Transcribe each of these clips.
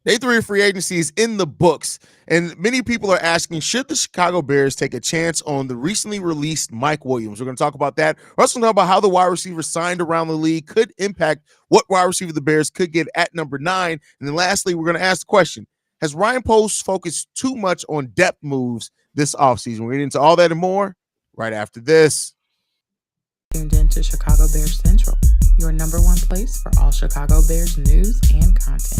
Day three of free agency is in the books, and many people are asking, should the Chicago Bears take a chance on the recently released Mike Williams? We're going to talk about that. We're also going to talk about how the wide receivers signed around the league could impact what wide receiver the Bears could get at number 9. And then lastly, we're going to ask the question, has Ryan Post focused too much on depth moves this offseason? We're getting into all that and more right after this. Tuned in to Chicago Bears Central, your number one place for all Chicago Bears news and content.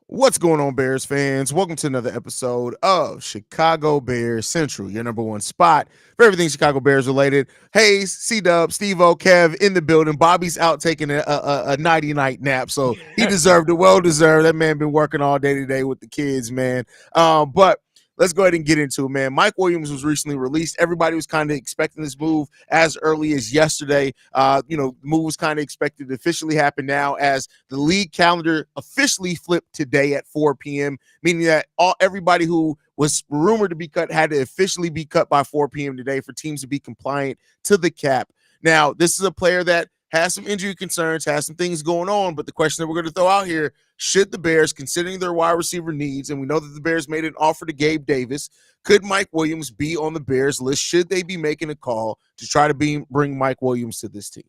What's going on, Bears fans? Welcome to another episode of Chicago Bears Central, your number one spot for everything Chicago Bears related. Haize, C-Dub, Stevo Kev in the building. Bobby's out taking a nighty-night nap, so he deserved it, well deserved. That man been working all day today with the kids, man. But let's go ahead and get into it, man. Mike Williams was recently released. Everybody was kind of expecting this move as early as yesterday. The move was kind of expected to officially happen now as the league calendar officially flipped today at 4 p.m., meaning that everybody who was rumored to be cut had to officially be cut by 4 p.m. today for teams to be compliant to the cap. Now, this is a player that has some injury concerns, has some things going on, but the question that we're going to throw out here, should the Bears, considering their wide receiver needs, and we know that the Bears made an offer to Gabe Davis, could Mike Williams be on the Bears list? Should they be making a call to try to bring Mike Williams to this team?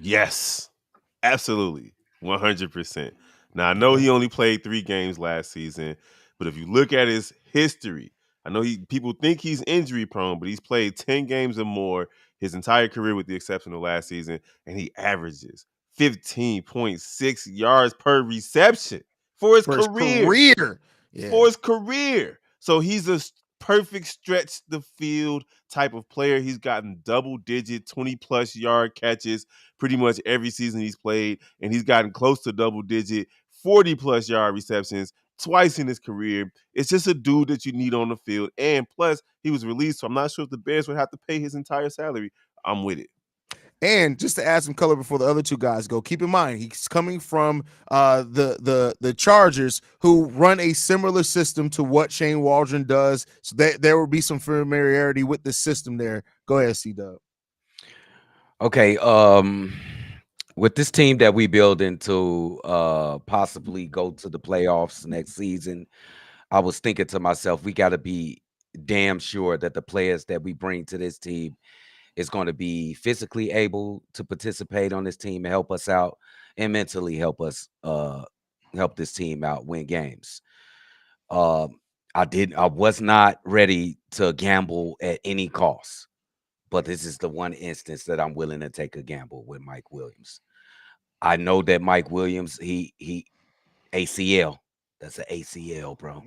Yes, absolutely, 100%. Now, I know he only played 3 games last season, but if you look at his history, I know people think he's injury prone, but he's played 10 games or more his entire career with the exception of last season, and he averages 15.6 yards per reception for his For his career. career. Yeah. For his career. So he's a perfect stretch the field type of player. He's gotten double digit 20 plus yard catches pretty much every season he's played, and he's gotten close to double digit 40 plus yard receptions twice in his career. It's just a dude that you need on the field. And plus, he was released, so I'm not sure if the Bears would have to pay his entire salary. I'm with it. And just to add some color before the other two guys go, keep in mind he's coming from the Chargers, who run a similar system to what Shane Waldron does. So there will be some familiarity with the system there. Go ahead, C-Dub. Okay, with this team that we building to possibly go to the playoffs next season, I was thinking to myself, we got to be damn sure that the players that we bring to this team is going to be physically able to participate on this team and help us out, and mentally help us help this team out win games. I was not ready to gamble at any cost, but this is the one instance that I'm willing to take a gamble with Mike Williams. I know that Mike Williams, he ACL. That's an ACL, bro.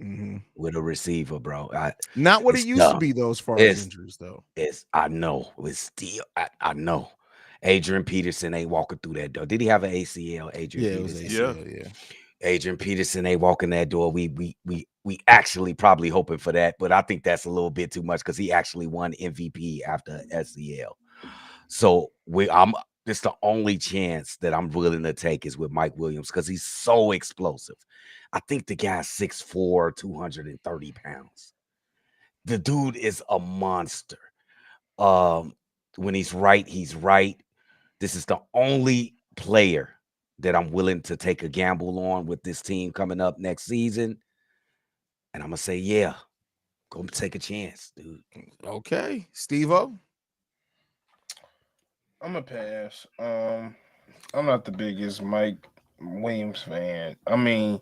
With a receiver, bro. Not what it it's used to tough. be, though, as far as injuries, though. I know. It's still I know. Adrian Peterson ain't walking through that door. Did he have an ACL? Adrian Yeah, Peterson. it was ACL, yeah. Adrian Peterson ain't walking that door. We actually probably hoping for that, but I think that's a little bit too much because he actually won MVP after SCL. So it's the only chance that I'm willing to take is with Mike Williams because he's so explosive. I think the guy's 6'4", 230 pounds. The dude is a monster. When he's right, he's right. This is the only player that I'm willing to take a gamble on with this team coming up next season. And I'm going to say, yeah, go take a chance, dude. Okay. Steve-O? I'm a pass. I'm not the biggest Mike Williams fan. I mean,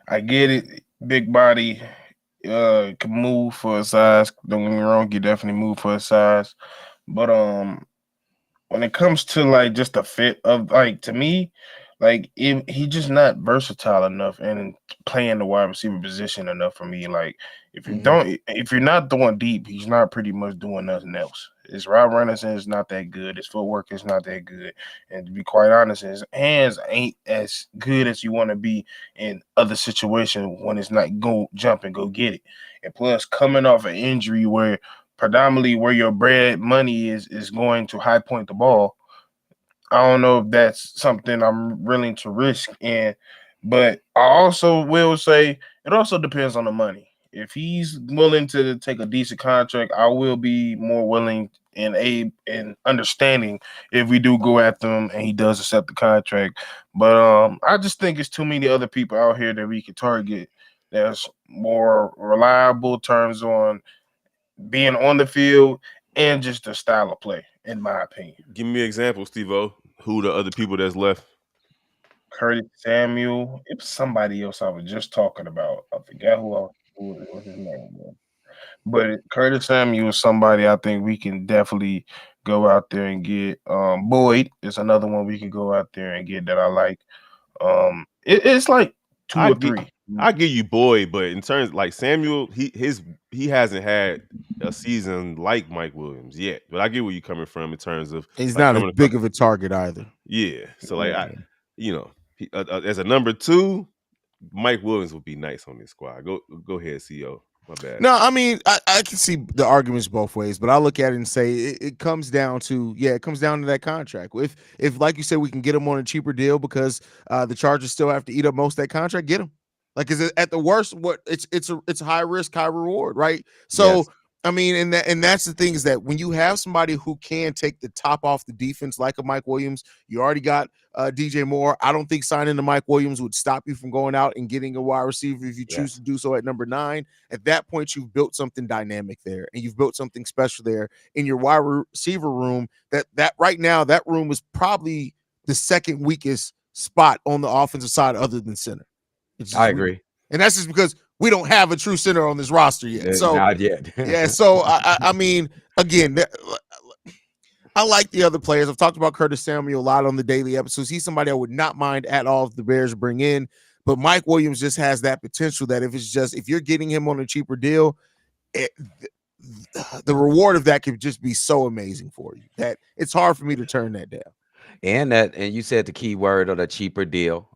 I get it. Big body can move for a size. Don't get me wrong, you definitely move for a size. But when it comes to like just the fit of like to me, like he just not versatile enough and playing the wide receiver position enough for me. Like if you're not throwing deep, he's not pretty much doing nothing else. His route running is not that good. His footwork is not that good. And to be quite honest, his hands ain't as good as you want to be in other situations when it's not go jump and go get it. And plus coming off an injury where predominantly where your bread money is going to high point the ball. I don't know if that's something I'm willing to risk in, but I also will say it also depends on the money. If he's willing to take a decent contract, I will be more willing and understanding if we do go after him and he does accept the contract. But I just think it's too many other people out here that we can target that's more reliable terms on being on the field and just the style of play, in my opinion. Give me an example, Stevo. Who the other people that's left? Curtis Samuel. It was somebody else I was just talking about. I forgot who his name was. But Curtis Samuel is somebody I think we can definitely go out there and get. Boyd is another one we can go out there and get that I like. It's like two or three. I give you Boyd, but in terms like Samuel, he hasn't had a season like Mike Williams yet. But I get where you're coming from in terms of He's like, not as big of a target either. Yeah, so like as a number 2, Mike Williams would be nice on this squad. Go ahead, CEO. My bad. No, I mean, I can see the arguments both ways, but I look at it and say it comes down to that contract. If like you said, we can get him on a cheaper deal because the Chargers still have to eat up most of that contract, get him. Like, is it at the worst? What it's high risk, high reward, right? So. Yes. I mean, and that's the thing is that when you have somebody who can take the top off the defense like a Mike Williams, you already got DJ Moore. I don't think signing to Mike Williams would stop you from going out and getting a wide receiver if you choose to do so at number 9. At that point, you've built something dynamic there, and you've built something special there in your wide receiver room. That right now, that room is probably the second weakest spot on the offensive side other than center. I agree. And that's just because we don't have a true center on this roster yet. So not yet. So I mean, again, I like the other players. I've talked about Curtis Samuel a lot on the daily episodes. He's somebody I would not mind at all if the Bears bring in. But Mike Williams just has that potential that if you're getting him on a cheaper deal, the reward of that could just be so amazing for you that it's hard for me to turn that down. And you said the key word of the cheaper deal.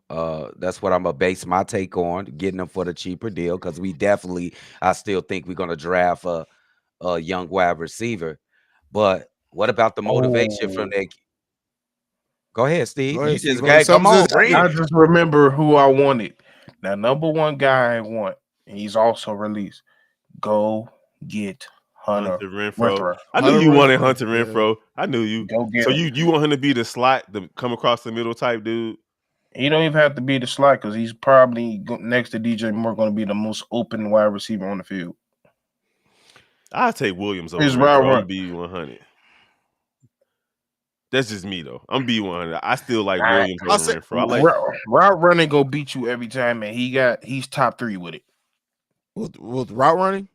That's what I'm gonna base my take on, getting them for the cheaper deal, because I still think we're gonna draft a young wide receiver. But what about the motivation from that? Go ahead, Steve. Go ahead, Steve. Come on, I just remember who I wanted. Now, number 1 guy I want, and he's also released. Go get Hunter Renfrow. I knew you wanted Hunter Renfrow. I knew you. Go get so him. you want him to be the slot, the come across the middle type dude? He don't even have to be the slot because he's probably next to DJ Moore going to be the most open wide receiver on the field. I'll take Williams over Renfrow. I'm B100. That's just me though. I'm B100. I still like Williams over Renfrow. I like route running go beat you every time, and he's top 3 with it. With route running.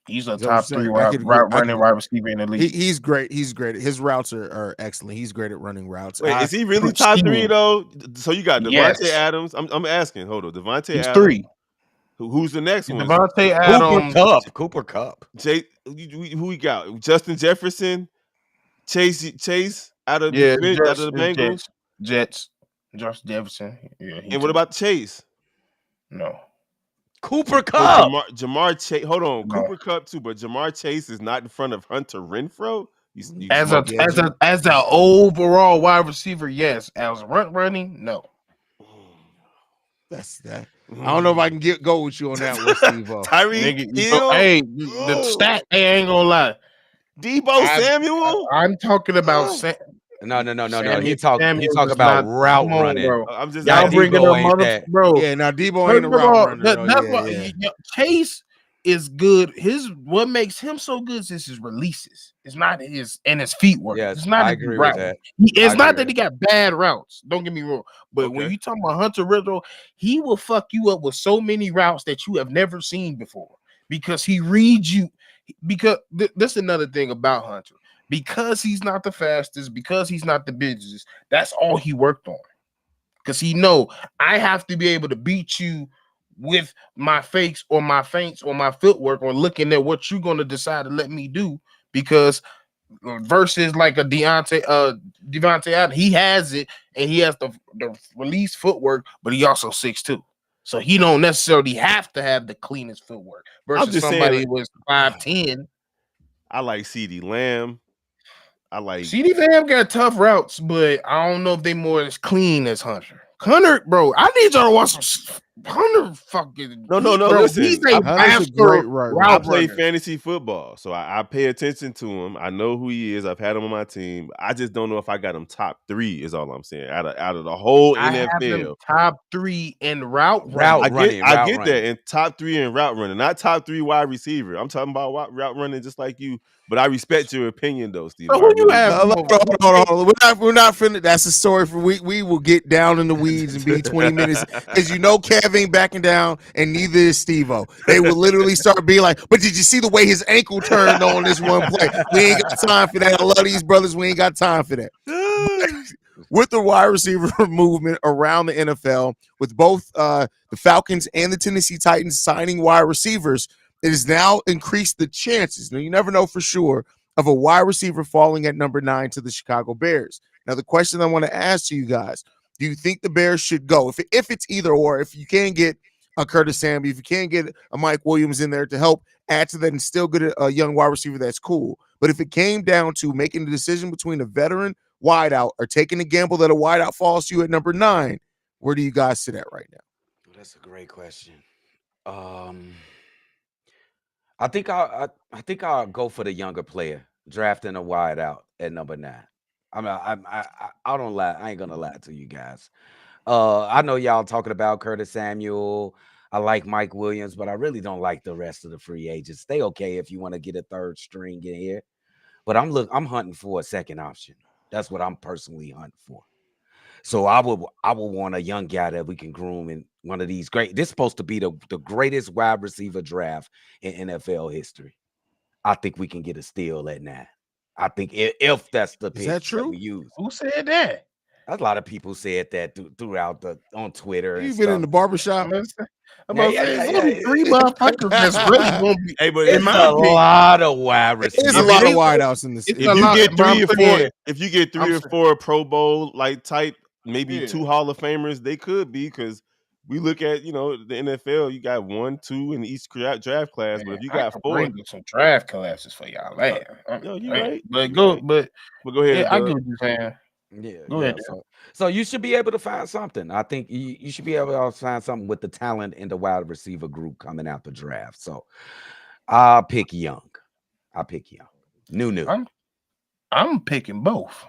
He's a top 3 route running wide receiver in the league. He's great. He's great. His routes are excellent. He's great at running routes. Wait, is he really top 3 though? So you got Devontae Adams. I'm asking. Hold on, Devontae Adams. 3. Who's the next one? Devontae Adams. Cooper Kupp. Who we got? Justin Jefferson. Chase out of the Bengals. Jets. Josh Jefferson. Yeah. And what about Chase? No. Cooper Kupp. Jamar Chase. Hold on. No. Cooper Kupp too, but Jamar Chase is not in front of Hunter Renfrow. As an overall wide receiver, yes. As running, no. That's that. I don't know if I can go with you on that one, Steve. Tyreek Hill. Hey, the stat. Hey, I ain't gonna lie. Debo Samuel. I'm talking about. No. He talk about route running. Bro. I'm just y'all bringing a mother, bro. Yeah, now Debo ain't a route runner. That's why Chase is good. What makes him so good is his releases. It's not his feet work. Yes, it's not I agree with that. It's not that he got bad routes. Don't get me wrong. But when you talk about Hunter Renfrow, he will fuck you up with so many routes that you have never seen before because he reads you. Because that's another thing about Hunter. Because he's not the fastest, because he's not the biggest, that's all he worked on. Because he know I have to be able to beat you with my fakes or my feints or my footwork or looking at what you're going to decide to let me do. Because versus like a Devontae Adams, he has it and he has the release footwork, but he also 6'2". So he don't necessarily have to have the cleanest footwork versus somebody who was 5'10". I like CeeDee Lamb. I like CeeDee Lamb got tough routes, but I don't know if they more as clean as Hunter. Hunter, bro, I need y'all to watch some Hunter fucking No, bro, listen. he's a Hunter's a master great I route play runner. fantasy football, so I pay attention to him. I know who he is. I've had him on my team. I just don't know if I got him top 3. Is all I'm saying. Out of the whole I have him NFL, top 3 in route running. I get that in top 3 in route running, not top 3 wide receiver. I'm talking about route running just like you. But I respect your opinion though, Steve. So I who you really have? do. Hold on. We're not finna. That's a story for we will get down in the weeds and be 20 minutes. As you know, Kev ain't backing down, and neither is Stevo. They will literally start being like, "But did you see the way his ankle turned on this one play? We ain't got time for that. I love these brothers. We ain't got time for that." With the wide receiver movement around the NFL, with both the Falcons and the Tennessee Titans signing wide receivers, it has now increased the chances. Now, you never know for sure of a wide receiver falling at number 9 to the Chicago Bears. Now, the question I want to ask to you guys, do you think the Bears should go? If it's either or, if you can get a Curtis Samuel, if you can get a Mike Williams in there to help add to that and still get a young wide receiver, that's cool. But if it came down to making the decision between a veteran wideout or taking a gamble that a wideout falls to you at number 9, where do you guys sit at right now? That's a great question. I think I'll go for the younger player, drafting a wideout at number 9. I don't lie. I ain't gonna lie to you guys. I know y'all talking about Curtis Samuel. I like Mike Williams, but I really don't like the rest of the free agents. They okay if you want to get a third string in here, but I'm hunting for a second option. That's what I'm personally hunting for. So I would want a young guy that we can groom in one of these great. This is supposed to be the greatest wide receiver draft in NFL history. I think we can get a steal at 9. I think if that's the pick that true? we use. Who said that? A lot of people said that throughout on Twitter. You've and been stuff. in the barbershop. I'm about to say, it's only 3 motherfuckers that's really gonna be. Hey, but It's a lot of wide There's receivers. a lot of wideouts in this. It's if a you lot, get but 3 I'm or 4, saying- if you get 3 I'm or saying- 4 Pro Bowl like type, maybe Yeah. 2 Hall of Famers, they could be because we look at the NFL. You got 1, 2 in each draft class, but if you I got can 4, bring some draft classes for y'all, man. yo, you right. But You go, right. but But go ahead. yeah, I Doug. get what you're saying. Yeah, Go ahead. So you should be able to find something. I think you should be able to find something with the talent in the wide receiver group coming out the draft. So I'll pick young. New. I'm picking both.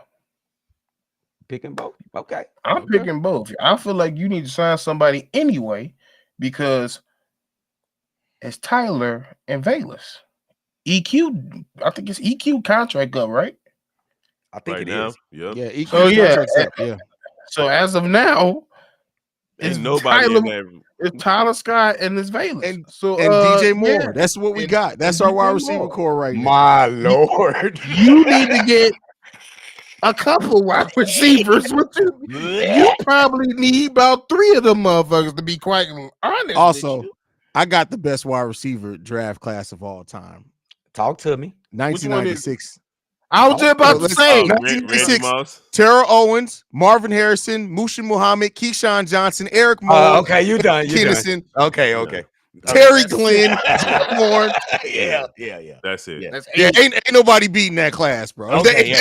Picking both. Okay. I'm picking both. I feel like you need to sign somebody anyway because it's Tyler and Valus. EQ, I think it's EQ contract up, right? I think Right it now, is. yep. Yeah, EQ So, yeah, contract's up. Yeah. So as of now, Ain't it's nobody Tyler, in there. it's Tyler Scott and it's Valus. And So DJ Moore. yeah. That's what we And- got. That's and our wide DJ receiver Moore. core right now. My Lord. You need to get a couple wide receivers. You probably need about 3 of them motherfuckers, to be quite honest. Also, with you. I got the best wide receiver draft class of all time. Talk to me. 1996. I was just about to say, Randy Moss. Terrell Owens, Marvin Harrison, Mushin Muhammad, Keyshawn Johnson, Eric Moore, Okay, you done. Kennison, Okay. Terry Glenn, Horn. Yeah. That's it. Yeah. that's Yeah, 8. ain't nobody beating that class, bro. Okay,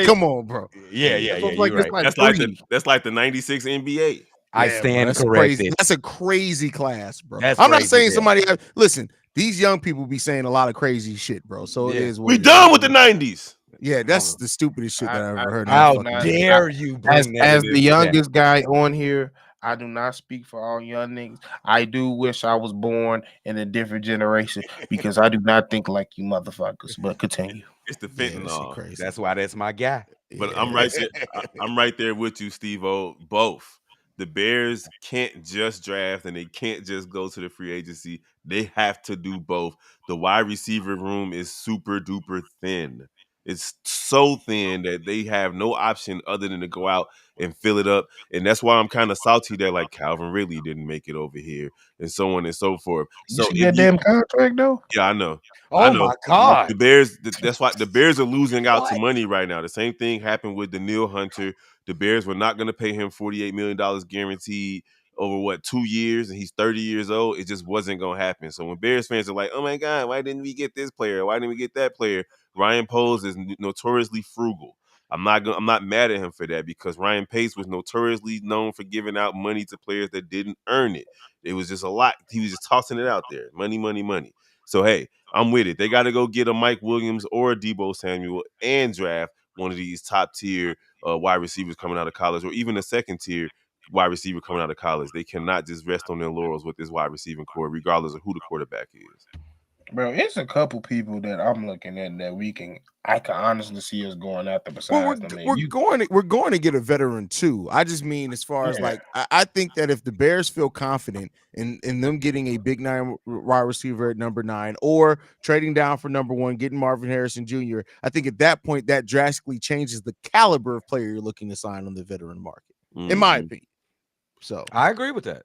Come on, bro. Yeah. You're right. That's like the 96 NBA. I Yeah, bro, stand that's corrected. crazy. That's a crazy class, bro. That's I'm not crazy, saying yeah. somebody. Listen, these young people be saying a lot of crazy shit, bro. So it Yeah. is. What We it done is. with the 90s. Yeah, that's the stupidest shit that I ever heard. in my How fucking life. dare you As bring that? the youngest guy on here, I do not speak for all young niggas. I do wish I was born in a different generation because I do not think like you motherfuckers. But continue. It's the Yeah, that shit fentanyl. crazy. That's why that's my guy. But Yeah. I'm right there. I'm right there with you, Steve-O. Both. The Bears can't just draft and they can't just go to the free agency. They have to do both. The wide receiver room is super duper thin. It's so thin that they have no option other than to go out and fill it up. And that's why I'm kind of salty that like Calvin Ridley didn't make it over here and so on and so forth. You see that damn contract though? Yeah, I know. Oh my God. The Bears, that's why the Bears are losing out to money right now. The same thing happened with Daniil Hunter. The Bears were not going to pay him $48 million guaranteed over 2 years, and he's 30 years old. It just wasn't going to happen. So when Bears fans are like, oh my God, why didn't we get this player? Why didn't we get that player? Ryan Poles is notoriously frugal. I'm not mad at him for that because Ryan Pace was notoriously known for giving out money to players that didn't earn it. It was just a lot. He was just tossing it out there. Money, money, money. So hey, I'm with it. They got to go get a Mike Williams or a Deebo Samuel and draft one of these top tier wide receivers coming out of college, or even a second tier wide receiver coming out of college. They cannot just rest on their laurels with this wide receiving core, regardless of who the quarterback is. Bro, it's a couple people that I'm looking at that I can honestly see us going after Well, besides we're going to get a veteran too. I just mean as far as like I think that if the Bears feel confident in them getting a big nine wide receiver at number 9 or trading down for number 1, getting Marvin Harrison Jr., I think at that point that drastically changes the caliber of player you're looking to sign on the veteran market, in my opinion. So I agree with that.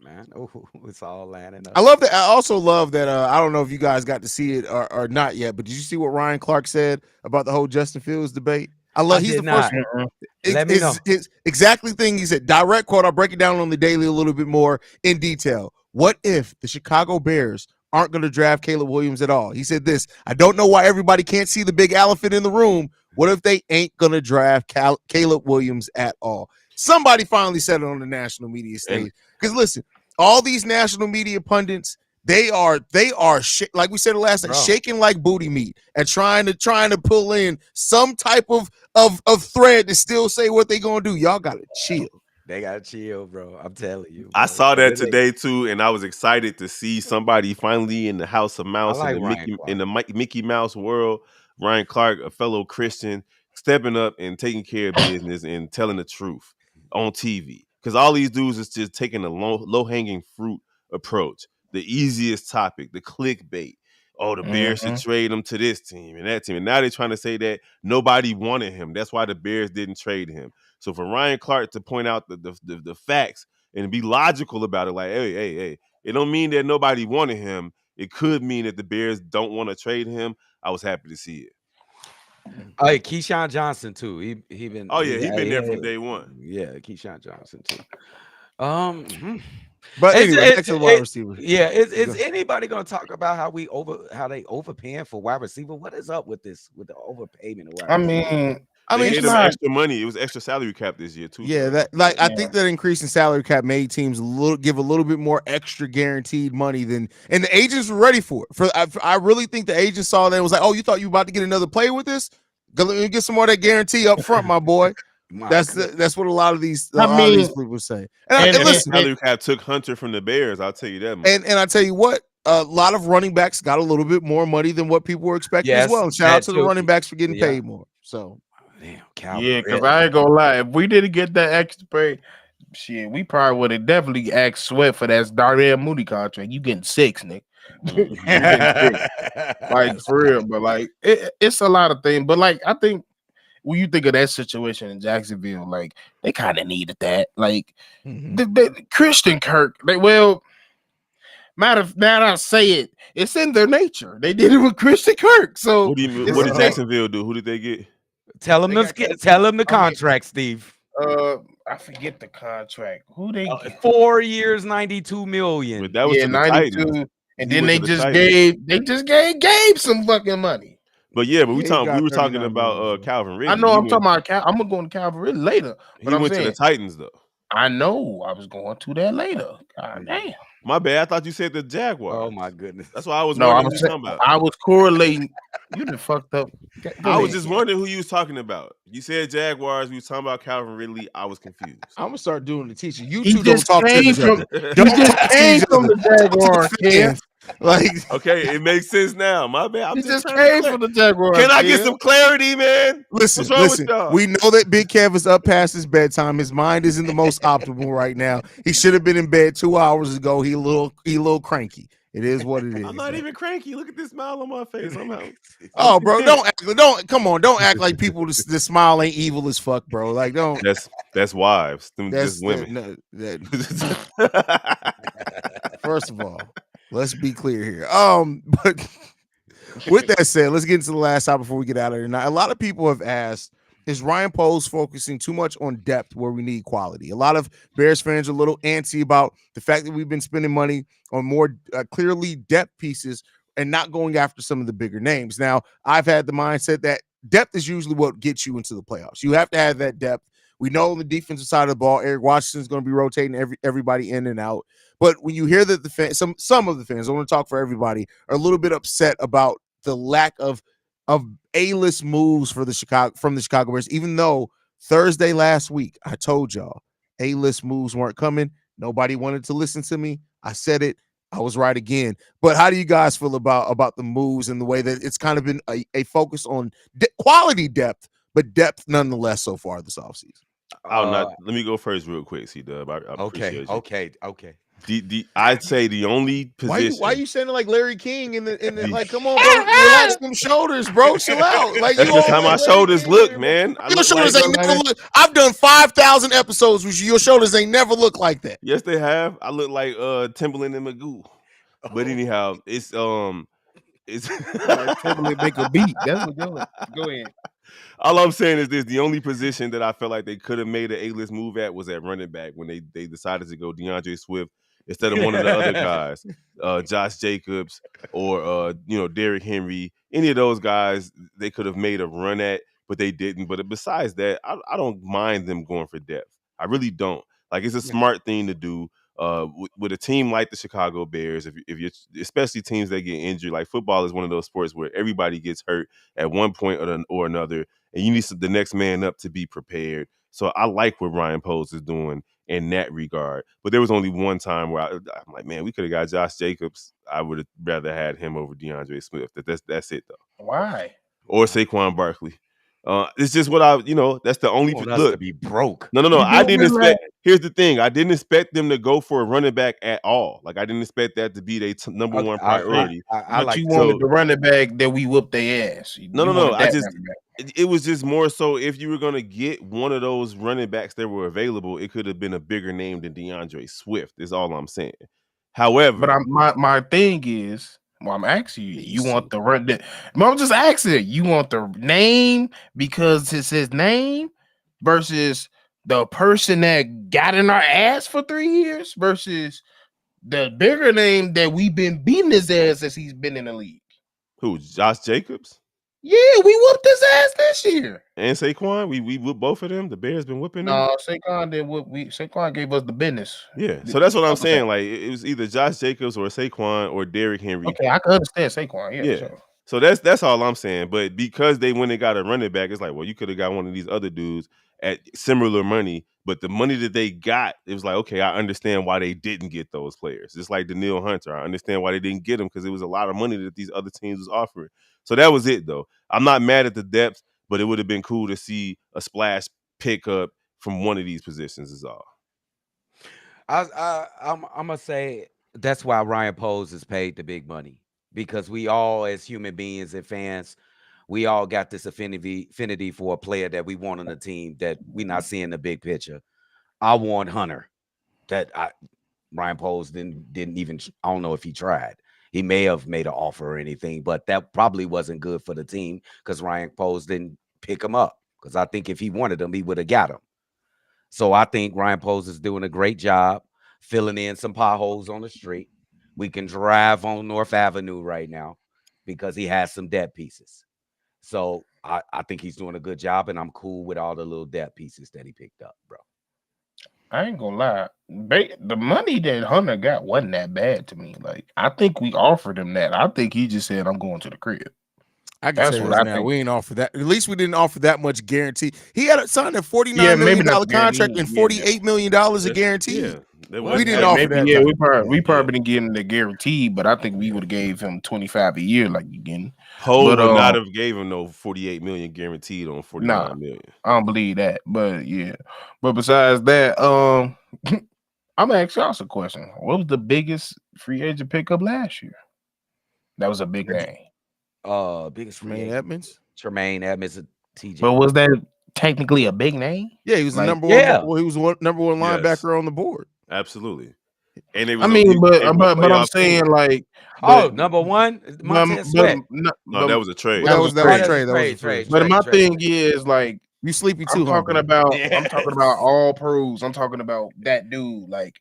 Man. Oh, it's all landing up. I love that. I also love that. I don't know if you guys got to see it or not yet, but did you see what Ryan Clark said about the whole Justin Fields debate? He's the first one. Let me know. His exactly thing he said, direct quote. I'll break it down on the daily a little bit more in detail. What if the Chicago Bears aren't going to draft Caleb Williams at all? He said this: I don't know why everybody can't see the big elephant in the room. What if they ain't going to draft Caleb Williams at all? Somebody finally said it on the national media stage. Because listen, all these national media pundits, they are like we said last night, shaking like booty meat and trying to pull in some type of thread to still say what they gonna do. Y'all gotta chill. They gotta chill, bro. I'm telling you. Bro. I saw that today too, and I was excited to see somebody finally in the House of Mouse in the Mickey Mouse world. Ryan Clark, a fellow Christian, stepping up and taking care of business and telling the truth on TV. Because all these dudes is just taking a low-hanging fruit approach. The easiest topic, the clickbait. Oh, the Bears should trade him to this team and that team. And now they're trying to say that nobody wanted him. That's why the Bears didn't trade him. So for Ryan Clark to point out the facts and be logical about it, like, hey, it don't mean that nobody wanted him. It could mean that the Bears don't want to trade him. I was happy to see it. Oh, yeah, Keyshawn Johnson too. He been. Oh yeah, he been there from day one. Yeah, Keyshawn Johnson too. But anyway, back to the wide receiver. Yeah, is anybody going to talk about how they overpaying for wide receiver? What is up with this with the overpayment? I mean, it's not extra money. It was extra salary cap this year too. Yeah, I think that increase in salary cap made teams give a little bit more extra guaranteed money and the agents were ready for it. I really think the agents saw that and was like, oh, you thought you were about to get another player with this? Go get some more of that guarantee up front, my boy. That's what a lot of these people say. And listen, salary cap took Hunter from the Bears. I'll tell you that much. And I tell you what, a lot of running backs got a little bit more money than what people were expecting as well. Shout out to the running backs for getting paid more. So, damn, Calvin, because I ain't gonna lie, if we didn't get that extra pay, shit, we probably would have definitely asked Sweat for that Darnell Mooney contract. You getting 6, Nick? Like for real, but like it's a lot of things. But like I think when you think of that situation in Jacksonville, like they kind of needed that. Like the Christian Kirk, now I say it, it's in their nature. They did it with Christian Kirk. So what did Jacksonville do? Who did they get? Tell them the contract, Steve. I forget the contract. Who they get? 4 years, $92 million. But that was 92, and then they just gave Gabe some fucking money. But we were talking about Calvin Ridley. I know I'm talking about I'm gonna go to Calvin Ridley later. But he went to the Titans though. I know I was going to that later. God damn. My bad. I thought you said the Jaguars. Oh my goodness. That's why I was wondering who you talking about. I was correlating. You done fucked up. I was just wondering who you was talking about. You said Jaguars. We was talking about Calvin Ridley. I was confused. I'm gonna start doing the teaching. You two don't talk to each other. Don't just came from the Jaguars, kid. Like, okay, it makes sense now. My bad. He just came from the Jaguars. Can I get some clarity, man? Listen. We know that Big Kev is up past his bedtime. His mind isn't the most optimal right now. He should have been in bed 2 hours ago. He a little cranky. It is what it is. I'm not even cranky. Look at this smile on my face. I'm out. Oh, bro, don't act like people. The smile ain't evil as fuck, bro. Like, don't. That's wives. That's just women. First of all, let's be clear here. But with that said, let's get into the last topic before we get out of here. Now, a lot of people have asked, is Ryan Poles focusing too much on depth where we need quality? A lot of Bears fans are a little antsy about the fact that we've been spending money on more clearly depth pieces and not going after some of the bigger names. Now, I've had the mindset that depth is usually what gets you into the playoffs. You have to have that depth. We know on the defensive side of the ball, Eric Washington's going to be rotating everybody in and out. But when you hear that the fans, some of the fans, I want to talk for everybody, are a little bit upset about the lack of A-list moves from the Chicago Bears, even though Thursday last week I told y'all A-list moves weren't coming. Nobody wanted to listen to me. I said it. I was right again. But how do you guys feel about the moves and the way that it's kind of been a focus on quality depth, but depth nonetheless so far this offseason? Let me go first real quick, C-Dub. I appreciate you. Okay. I'd say the only position. Why you saying it like Larry King in the like? Come on, bro, relax them shoulders, bro. Chill out. Like that's just how my shoulders look, man. Your shoulders ain't never look. I've done 5,000 episodes with you. Your shoulders ain't never looked like that. Yes, they have. I look like Timberland and Magoo. But anyhow, it's Timberland make a beat. That's what you're. Go ahead. All I'm saying is this: the only position that I felt like they could have made an A-list move at was at running back when they decided to go DeAndre Swift instead of one of the other guys, Josh Jacobs or Derrick Henry. Any of those guys they could have made a run at, but they didn't. But besides that, I don't mind them going for depth. I really don't. Like, it's a smart thing to do. With a team like the Chicago Bears, if you're, especially teams that get injured, like football is one of those sports where everybody gets hurt at one point or another, and you need the next man up to be prepared. So I like what Ryan Poles is doing in that regard. But there was only one time where I'm like, man, we could have got Josh Jacobs. I would have rather had him over DeAndre Swift. That's it though. Why? Or Saquon Barkley. It's just what that's the only look to be broke. No. I didn't expect. Here's the thing: I didn't expect them to go for a running back at all. Like, I didn't expect that to be their number one priority. But you wanted the running back that we whooped their ass. No. It was just more so if you were gonna get one of those running backs that were available, it could have been a bigger name than DeAndre Swift. Is all I'm saying. However, but my thing is. Well, I'm asking you. You want the run? I'm just asking. You want the name because it's his name versus the person that got in our ass for 3 years versus the bigger name that we've been beating his ass as he's been in the league. Who? Josh Jacobs? Yeah, we whooped his ass this year. And Saquon, we whooped both of them. The Bears been whooping them. No, Saquon did what Saquon gave us the business. Yeah, so that's what I'm saying. Like, it was either Josh Jacobs or Saquon or Derrick Henry. Okay, I can understand Saquon. Yeah. Sure. So that's all I'm saying. But because they went and got a running back, it's like, well, you could have got one of these other dudes at similar money. But the money that they got, it was like, okay, I understand why they didn't get those players. Just like Daniil Hunter, I understand why they didn't get him because it was a lot of money that these other teams was offering. So that was it, though. I'm not mad at the depth, but it would have been cool to see a splash pickup from one of these positions is all. I'm gonna say that's why Ryan Poles is paid the big money, because we all, as human beings and fans, we all got this affinity for a player that we want on the team that we're not seeing the big picture. I want Hunter. Ryan Poles didn't even, I don't know if he tried. He may have made an offer or anything, but that probably wasn't good for the team because Ryan Poles didn't pick him up. Because I think if he wanted him, he would have got him. So I think Ryan Poles is doing a great job filling in some potholes on the street. We can drive on North Avenue right now because he has some depth pieces. So I think he's doing a good job, and I'm cool with all the little depth pieces that he picked up, bro. I ain't gonna lie. The money that Hunter got wasn't that bad to me. Like, I think we offered him that. I think he just said, I'm going to the crib. I can say this now. We ain't offered that. At least we didn't offer that much guarantee. He had signed a $49 million contract and $48 million a guarantee. Yeah, we didn't offer that. Yeah, we probably didn't get him the guarantee, but I think we would have gave him 25 a year, like you getting. Poe would not have gave him no $48 million guaranteed on $49 million. I don't believe that. But yeah. But besides that, I'm gonna ask y'all some question. What was the biggest free agent pickup last year? That was a big name. Biggest Tremaine Edmonds. Tremaine Edmonds, TJ. But was that technically a big name? Yeah, he was the number one. Yeah. He was number one linebacker on the board. Absolutely. And it was but I'm saying like, number one, Montez Sweat. No, that was a trade. That was a trade. But my thing is like, you sleepy too. I'm talking about all pros. I'm talking about that dude. Like,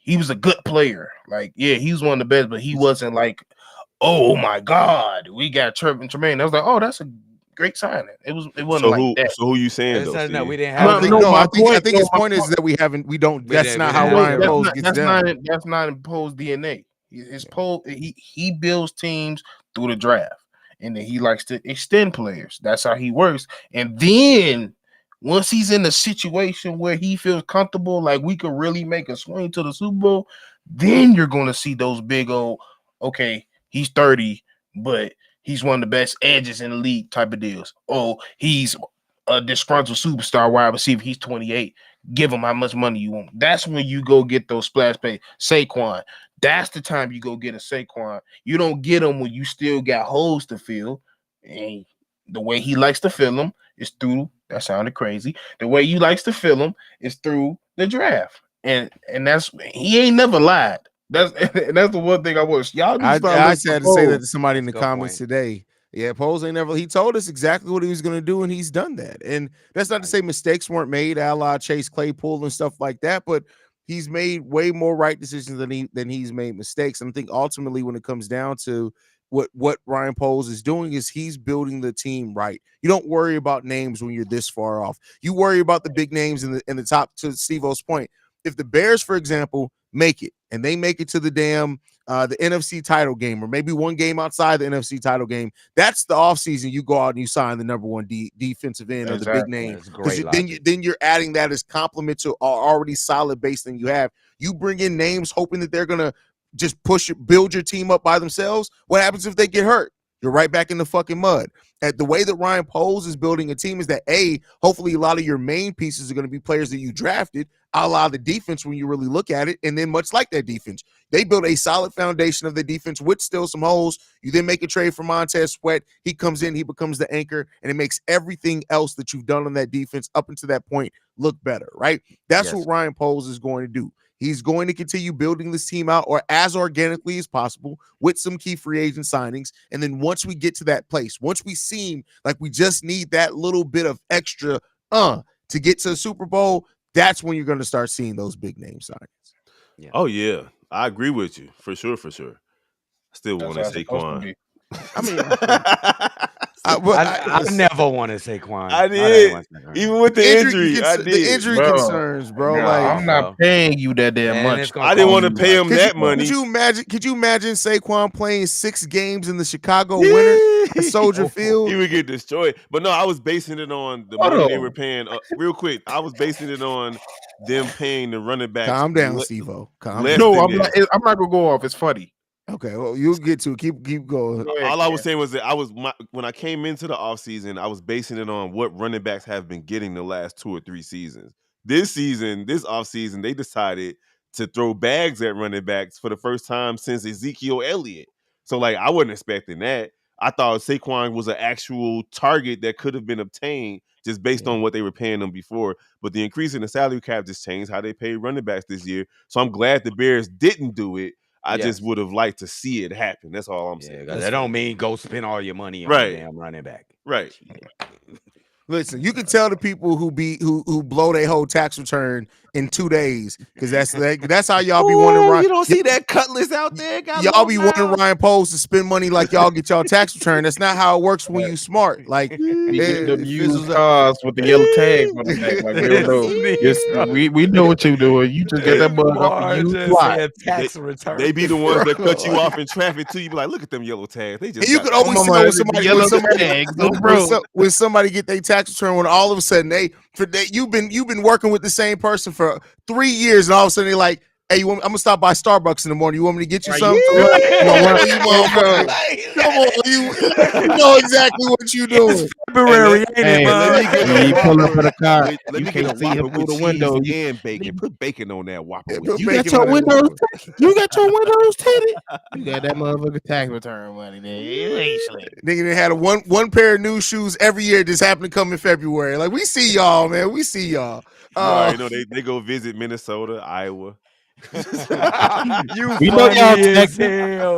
he was a good player. Like, yeah, he was one of the best, but he wasn't like, oh my God, we got Tremaine. I was like, oh, that's a great signing. It wasn't So like that. who you saying It's though? not- no, we Steve? didn't I don't have think. no, No, my I think point- his no, my point is point- that we don't. We That's didn't- not we how didn't Ryan have Poles that. gets that's down. that's not in Poe's DNA. His Poe he builds teams through the draft, and then he likes to extend players. That's how he works. And then once he's in a situation where he feels comfortable, like we could really make a swing to the Super Bowl, then you're going to see those big old, okay, he's 30, but he's one of the best edges in the league type of deals. Oh, he's a disgruntled superstar wide receiver. He's 28. Give him how much money you want. That's when you go get those splash pay. Saquon. That's the time you go get a Saquon. You don't get him when you still got holes to fill. And the way he likes to fill them is through. That sounded crazy. The way he likes to fill them is through the draft. And that's he ain't never lied. That's the one thing I wish y'all need to start I listening had to say that to Poles. somebody in the That's a good comments point. today. Yeah, Poles ain't never. He told us exactly what he was going to do, and he's done that. And that's not to say mistakes weren't made, a la Chase Claypool and stuff like that. But he's made way more right decisions than he's made mistakes. And I think ultimately, when it comes down to what Ryan Poles is doing, is he's building the team right. You don't worry about names when you're this far off. You worry about the big names in the top. To Steve-O's point, if the Bears, for example, make it and they make it to the the NFC title game, or maybe one game outside the NFC title game, that's the offseason. You go out and you sign the number one defensive end or the big name. That's great Then you're adding that as complement to already solid base thing you have. You bring in names hoping that they're gonna just build your team up by themselves. What happens if they get hurt? You're right back in the fucking mud. At the way that Ryan Poles is building a team is that hopefully a lot of your main pieces are going to be players that you drafted, a la the defense when you really look at it. And then much like that defense, they built a solid foundation of the defense with still some holes. You then make a trade for Montez Sweat. He comes in, he becomes the anchor, and it makes everything else that you've done on that defense up until that point look better, right? That's what Ryan Poles is going to do. He's going to continue building this team out or as organically as possible with some key free agent signings. And then once we get to that place, once we seem like we just need that little bit of extra to get to the Super Bowl, that's when you're going to start seeing those big name signings. Yeah. Oh, yeah. I agree with you. For sure. I still want to say Saquon. I mean, I never wanted Saquon. I did. Even with the injury, I did. The injury concerns, bro. No, like I'm not paying you that damn much. I didn't want to pay him that money. Could you imagine Saquon playing 6 games in the Chicago winter at Soldier Field? He would get destroyed. But no, I was basing it on the money they were paying. Real quick, I was basing it on them paying the running backs. Calm down, Steve-O. No, I'm not gonna go off. It's funny. Okay, well, you'll get to it. Keep going. All I was saying was that when I came into the offseason, I was basing it on what running backs have been getting the last 2 or 3 seasons. This offseason, they decided to throw bags at running backs for the first time since Ezekiel Elliott. So, like, I wasn't expecting that. I thought Saquon was an actual target that could have been obtained just based on what they were paying them before. But the increase in the salary cap just changed how they pay running backs this year. So I'm glad the Bears didn't do it. I just would have liked to see it happen. That's all I'm saying. That don't mean go spend all your money on a damn running back. Right. Listen, you can tell the people who blow their whole tax return in 2 days because that's how y'all be wanting Ryan. You don't see that Cutlass out there, y'all be wanting Ryan Poles to spend money like y'all get y'all tax return. That's not how it works when you smart. Like the used cars with the yellow tags on the back. Like we know what you doing. You just get that mug off the used lot. Tax return. They be the ones that cut you off in traffic too. You be like, look at them yellow tags. They just. And you could always tell when somebody get their tax return when all of a sudden you've been working with the same person for 3 years and all of a sudden they're like, hey, I'm gonna stop by Starbucks in the morning. You want me to get you something? You know exactly what you doing. February, you pull up in a car. Let me get a Whopper with the window and bacon. Put bacon on that Whopper. You got your windows. You got your windows tinted. You got that motherfucker tax return money there. You ain't slick. Nigga done had one pair of new shoes every year. Just happened to come in February. Like we see y'all, man. We see y'all. They go visit Minnesota, Iowa. We know y'all tactics.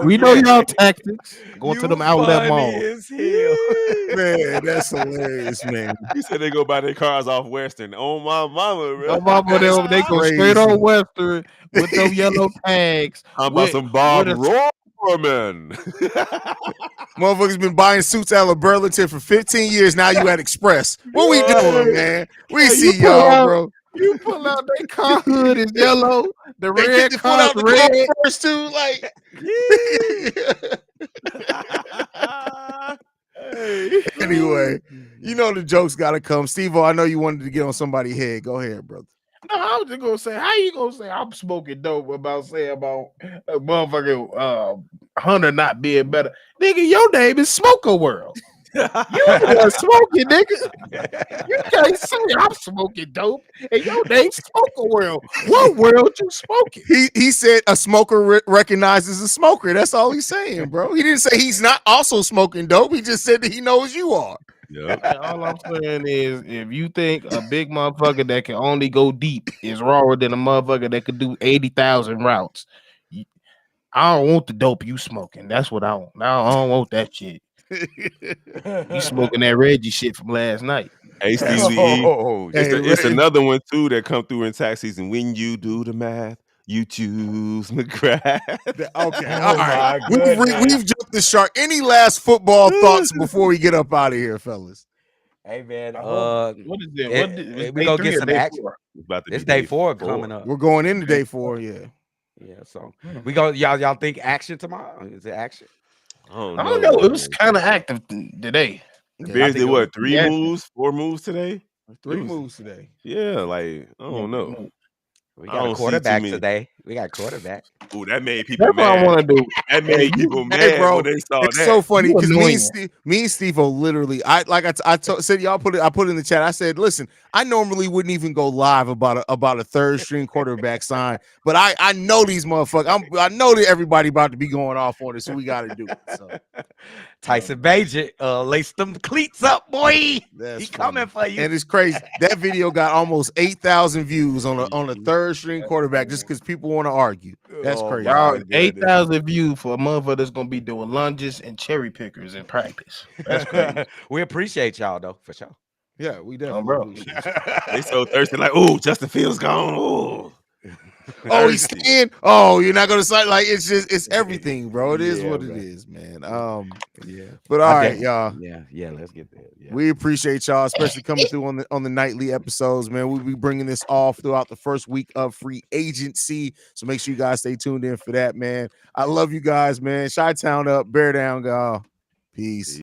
We know y'all tactics. Going to them outlet malls. Man, that's hilarious, man. You said they go buy their cars off Western. Oh my mama, bro. Oh mama, they go straight on Western with those yellow tags. How about some Bob Ross? Superman. Motherfuckers been buying suits out of Burlington for 15 years. Now you at Express. What we doing, man? We Hey, see you pull y'all, out- bro. You pull out that car hood is yellow, the They red get the foot car out the red. car first too. Like, Hey. anyway, you know the joke's got to come. Stevo, I know you wanted to get on somebody's head. Go ahead, brother. No, I was just gonna say, how you gonna say I'm smoking dope about a motherfucking Hunter not being better? Nigga, your name is Smoker World. You the one smoking, nigga. You can't say I'm smoking dope and your name's Smoker World. What world you smoking? He said a smoker recognizes a smoker. That's all he's saying, bro. He didn't say he's not also smoking dope. He just said that he knows you are. Yep. And all I'm saying is, if you think a big motherfucker that can only go deep is rawer than a motherfucker that could do 80,000 routes, I don't want the dope you smoking. That's what I want. I don't want that shit. You smoking that Reggie shit from last night. Hey, Stevie Oh, E. It's Hey, another one too that come through in tax season. When you do the math, you choose McGrath. Okay, Oh, all right. my We've goodness. jumped the shark. Any last football thoughts before we get up out of here, fellas? Hey man, What is it? we gonna get some action. It's about to It's be day 4 coming up. We're going into day 4, yeah. Yeah, so we go. Y'all think action tomorrow? Is it action? I don't I know. don't know. It was kind of active today. The Yeah, Bears I think did it was- what? 3 yeah. moves, 4 moves today. 3 It was- moves today. Yeah, like I don't know. We I got don't a see quarterback too many. today. We got a quarterback. Ooh, that made people That's what I mad. want to do. That Hey, made you- people Hey, mad bro, when they saw it's that. so funny You because annoying. me and Steve literally, I said y'all I put it in the chat. I said, listen, I normally wouldn't even go live about a third string quarterback sign, but I know these motherfuckers. I know that everybody about to be going off on it, so we got to do it. So Tyson Bajent, lace them cleats up, boy. that's He coming for you. and it's crazy. That video got almost 8,000 views on a third string quarterback just because people want to argue. That's Oh, crazy. Y'all, my goodness. 8,000 views for a motherfucker that's gonna be doing lunges and cherry pickers in practice. That's crazy. We appreciate y'all though, for sure. Yeah, we definitely bro. appreciate you. They so thirsty, like, ooh, Justin Fields gone. Ooh. Oh, he's Thirsty. staying. Oh, you're not gonna sign. Like it's everything, bro. It is Yeah, what man. it is, man. Yeah. But all right, y'all. Yeah, let's get there. Yeah. We appreciate y'all, especially coming through on the nightly episodes, man. We'll be bringing this off throughout the first week of free agency. So make sure you guys stay tuned in for that, man. I love you guys, man. Chi-Town up, bear down, y'all. Peace.